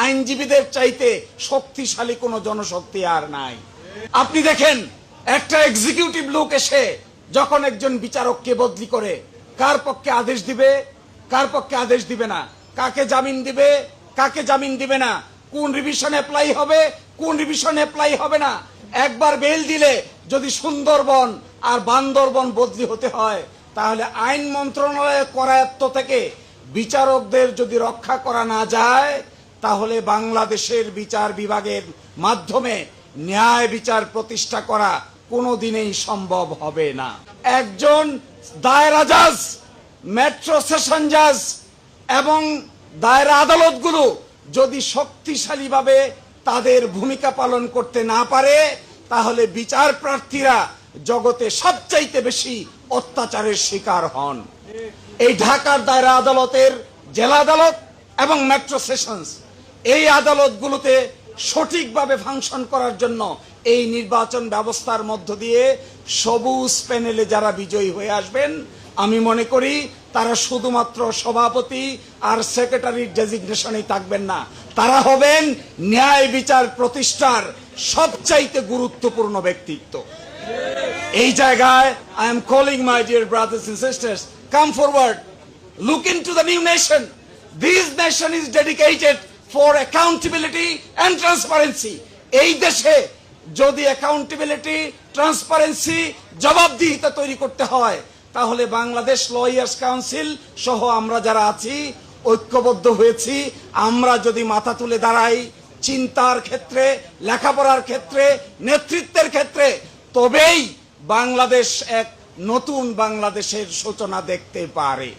আইনজীবীদের চাইতে শক্তিশালী কোনো জনশক্তি আর নাই। আপনি দেখেন একটা এক্সিকিউটিভ লোক এসে যখন একজন বিচারককে বদলি করে কার পক্ষে আদেশ দিবে, কার পক্ষে আদেশ দিবে না, কাকে জামিন দিবে, কাকে জামিন দিবে না, কোন রিভিশন অ্যাপ্লাই হবে, কোন রিভিশন অ্যাপ্লাই হবে না, একবার বেল দিলে যদি সুন্দরবন আর বান্দরবন বদলি হতে হয়, তাহলে আইন মন্ত্রণালয়ের করায়ত্ত থেকে বিচারকদের যদি রক্ষা করা না যায়, তাহলে বাংলাদেশের বিচার বিভাগের মাধ্যমে ন্যায় বিচার প্রতিষ্ঠা করা কোনোদিনই সম্ভব হবে না। একজন দায়রা জাজ, মেট্রো সেশন জাজ এবং দায়রা আদালতগুলো যদি শক্তিশালীভাবে তাদের ভূমিকা পালন করতে না পারে, তাহলে বিচার প্রার্থীরা জগতে সবচাইতে বেশি অত্যাচারের শিকার হন। এই ঢাকার দায়রা আদালতের জেলা আদালত এবং মেট্রো সেশনস, এই আদালতগুলোতে সঠিকভাবে ফাংশন করার জন্য এই নির্বাচন ব্যবস্থার মধ্য দিয়ে সবুজ প্যানেলে যারা বিজয়ী হয়ে আসবেন, আমি মনে করি তারা শুধুমাত্র সভাপতি আর সেক্রেটারির ডেজিগনেশনেই থাকবেন না, তারা হবেন ন্যায় বিচার প্রতিষ্ঠার সবচাইতে গুরুত্বপূর্ণ ব্যক্তিত্ব। এই জায়গায় I am calling my dear brothers and sisters, come forward, look into the new nation. This nation is dedicated for accountability and transparency. এই দেশে যদি অ্যাকাউন্টেবিলিটি, ট্রান্সপারেন্সি, জবাবদিহিতা তৈরি করতে হয়, তাহলে বাংলাদেশ লয়ার্স কাউন্সিল সহ আমরা যারা আছি ঐক্যবদ্ধ হয়েছি, আমরা যদি মাথা তুলে দাঁড়াই চিন্তার ক্ষেত্রে, লেখাপড়ার ক্ষেত্রে, নেতৃত্বের ক্ষেত্রে, তবেই বাংলাদেশ এক নতুন বাংলাদেশের সূচনা দেখতে পারে।